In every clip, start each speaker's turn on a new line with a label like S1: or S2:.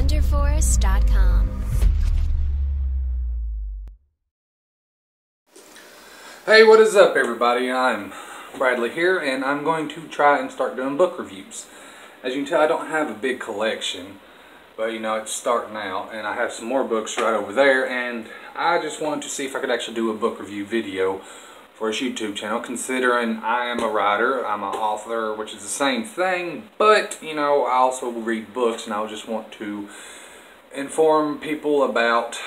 S1: wonderforest.com.
S2: Hey, what is up everybody? I'm Bradley here, and I'm going to try and start doing book reviews. As you can tell, I don't have a big collection, but you know, it's starting out, and I have some more books right over there, and I just wanted to see if I could actually do a book review video for this YouTube channel, considering I am a writer, I'm an author, which is the same thing, but you know, I also read books, and I just want to inform people about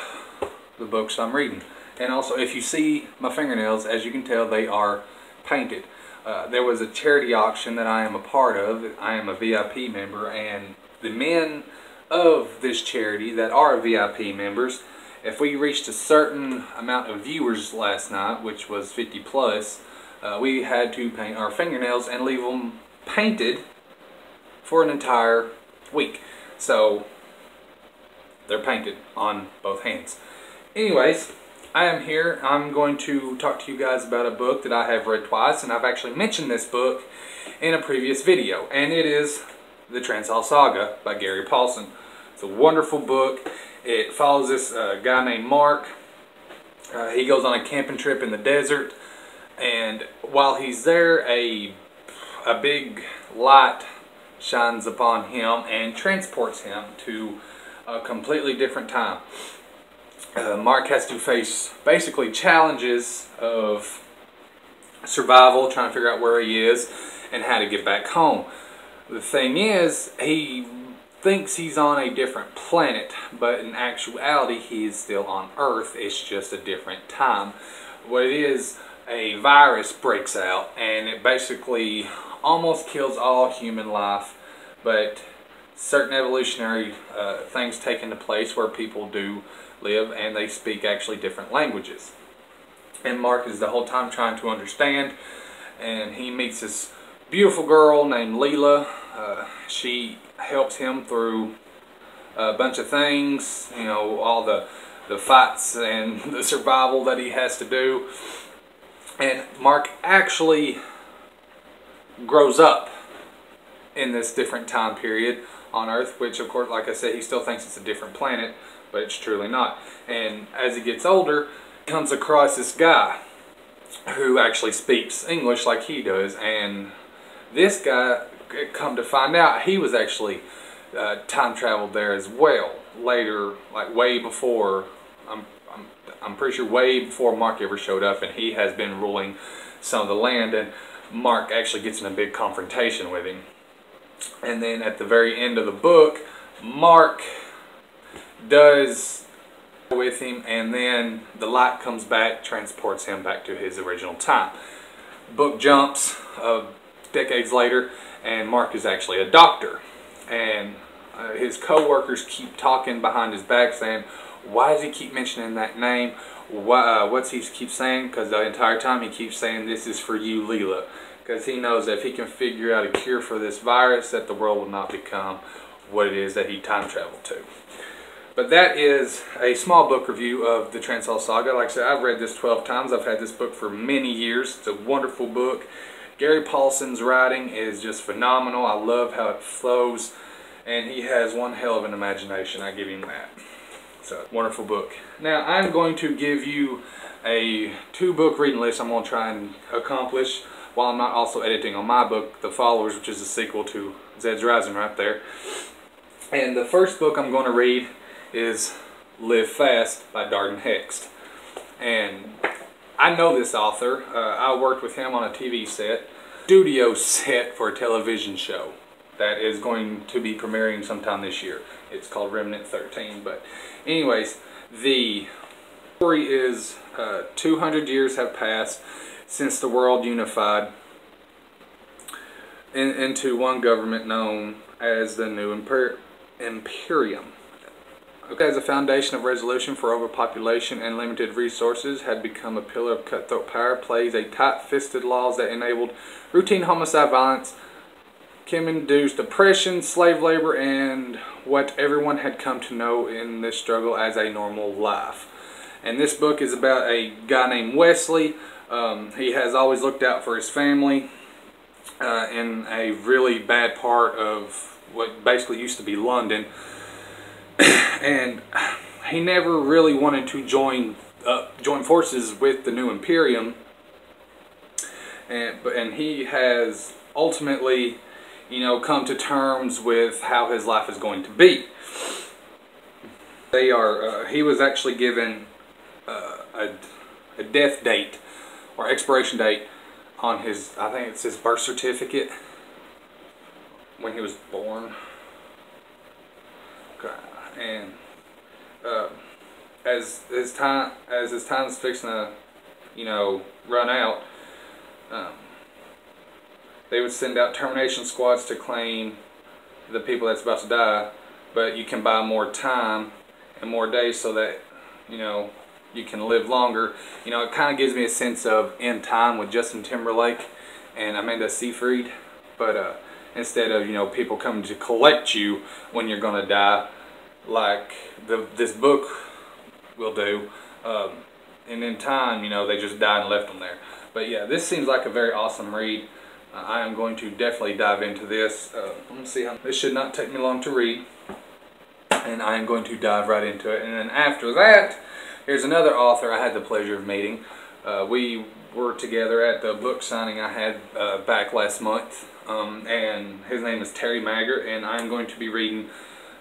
S2: the books I'm reading. And also, if you see my fingernails, as you can tell, they are painted. There was a charity auction that I am a part of. I am a VIP member, and the men of this charity that are VIP members, if we reached a certain amount of viewers last night, which was 50 plus, we had to paint our fingernails and leave them painted for an entire week. So they're painted on both hands. Anyways, I am here. I'm going to talk to you guys about a book that I have read twice, and I've actually mentioned this book in a previous video, and it is the Transall Saga by Gary Paulson. It's a wonderful book. It follows this guy named Mark. He goes on a camping trip in the desert, and while he's there, a big light shines upon him and transports him to a completely different time. Mark has to face basically challenges of survival, trying to figure out where he is and how to get back home. The thing is, he thinks he's on a different planet, but in actuality he is still on Earth. It's just a different time. What it is, a virus breaks out, and it basically almost kills all human life, but certain evolutionary things take into place where people do live, and they speak actually different languages. And Mark is the whole time trying to understand, and he meets this beautiful girl named Leela. She helps him through a bunch of things, you know, all the fights and the survival that he has to do. And Mark actually grows up in this different time period on Earth, which of course, like I said, he still thinks it's a different planet, but it's truly not. And as he gets older, he comes across this guy who actually speaks English like he does, and this guy, come to find out, he was actually time traveled there as well. Later, like way before, I'm pretty sure way before Mark ever showed up, and he has been ruling some of the land, and Mark actually gets in a big confrontation with him. And then at the very end of the book, Mark does with him, and then the light comes back, transports him back to his original time. Book jumps decades later, and Mark is actually a doctor, and his co-workers keep talking behind his back saying, why does he keep mentioning that name? What's he keep saying? Because the entire time he keeps saying, this is for you, Leela, because he knows that if he can figure out a cure for this virus, that the world will not become what it is that he time traveled to. But that is a small book review of the Transall Saga. Like I said, I've read this 12 times. I've had this book for many years. It's a wonderful book. Gary Paulson's writing is just phenomenal. I love how it flows, and he has one hell of an imagination. I give him that. So, wonderful book. Now, I'm going to give you a 2-book reading list I'm going to try and accomplish while I'm not also editing on my book, The Followers, which is a sequel to Zed's Rising right there. And the first book I'm going to read is Live Fast by Darden Hext. And I know this author. I worked with him on a TV set, studio set for a television show that is going to be premiering sometime this year. It's called Remnant 13. But anyways, the story is 200 years have passed since the world unified into one government known as the New Imperium. Okay, as a foundation of resolution for overpopulation and limited resources had become a pillar of cutthroat power, plays a tight-fisted laws that enabled routine homicide violence, Kim-induced oppression, slave labor, and what everyone had come to know in this struggle as a normal life. And this book is about a guy named Wesley. He has always looked out for his family in a really bad part of what basically used to be London. and he never really wanted to join forces with the new Imperium, and he has ultimately, you know, come to terms with how his life is going to be. They are. He was actually given a death date or expiration date on his, I think it's his birth certificate, when he was born. Okay. And as his time's fixing to, you know, run out, they would send out termination squads to claim the people that's about to die, but you can buy more time and more days so that, you know, you can live longer. You know, it kind of gives me a sense of In Time with Justin Timberlake and Amanda Seyfried, but instead of, you know, people coming to collect you when you're gonna die, like this book will do, and In Time, you know, they just died and left them there. But yeah, this seems like a very awesome read. I am going to definitely dive into this. Let me see how this should not take me long to read, and I am going to dive right into it. And then after that, here's another author I had the pleasure of meeting. We were together at the book signing I had back last month, and his name is Terry Maggart, and I'm going to be reading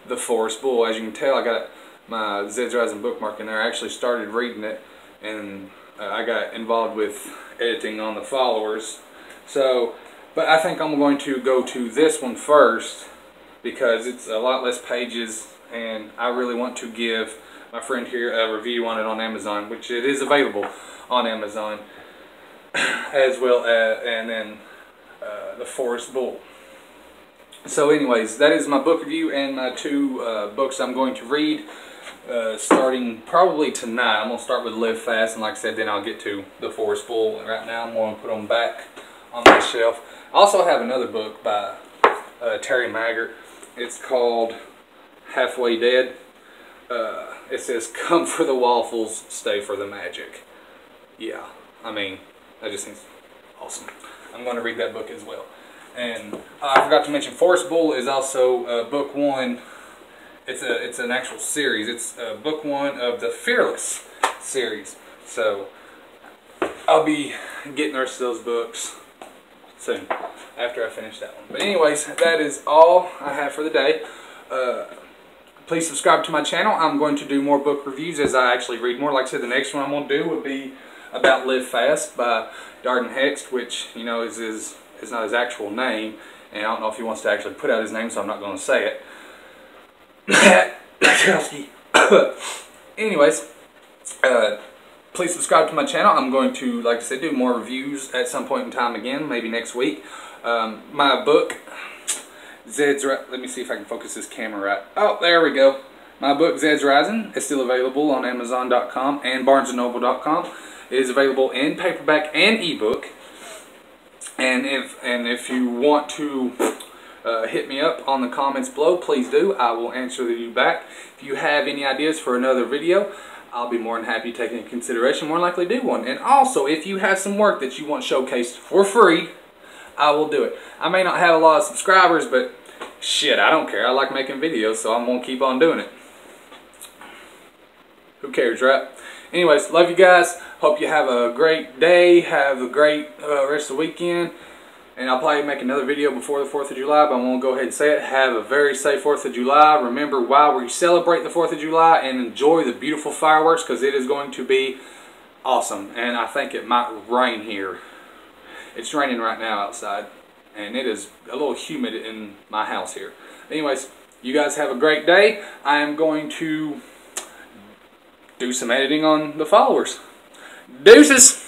S2: The Forest Bull. As you can tell, I got my Zed's Rising bookmark in there. I actually started reading it, and I got involved with editing on the followers. So, but I think I'm going to go to this one first because it's a lot less pages, and I really want to give my friend here a review on it on Amazon, which it is available on Amazon, as well as, and then The Forest Bull. So anyways, that is my book review and my two books I'm going to read, starting probably tonight. I'm going to start with Live Fast, and like I said, then I'll get to The Forest Bull. Right now I'm going to put them back on my shelf. I also have another book by Terry Maggart. It's called Halfway Dead. It says, "Come for the waffles, stay for the magic." Yeah, I mean, that just seems awesome. I'm going to read that book as well. And I forgot to mention, Forest Bull is also book one. It's an actual series. It's book one of the Fearless series. So I'll be getting the rest of those books soon after I finish that one. But anyways, that is all I have for the day. Please subscribe to my channel. I'm going to do more book reviews as I actually read more. Like I said, the next one I'm going to do would be about Live Fast by Darden Hext, which, you know, is not his actual name, and I don't know if he wants to actually put out his name, so I'm not going to say it. Anyways, please subscribe to my channel. I'm going to, like I said, do more reviews at some point in time again, maybe next week. My book, let me see if I can focus this camera right. Oh, there we go. My book, Zed's Rising, is still available on Amazon.com and BarnesandNoble.com. It is available in paperback and ebook. And if you want to hit me up on the comments below, please do. I will answer you back. If you have any ideas for another video, I'll be more than happy to take into consideration. More likely do one. And also, if you have some work that you want showcased for free, I will do it. I may not have a lot of subscribers, but shit, I don't care. I like making videos, so I'm going to keep on doing it. Who cares, right? Anyways, love you guys. Hope you have a great day. Have a great rest of the weekend. And I'll probably make another video before the 4th of July, but I'm going to go ahead and say it. Have a very safe 4th of July. Remember, while we celebrate the 4th of July, and enjoy the beautiful fireworks, because it is going to be awesome. And I think it might rain here. It's raining right now outside, and it is a little humid in my house here. Anyways, you guys have a great day. I am going to do some editing on the followers. Deuces!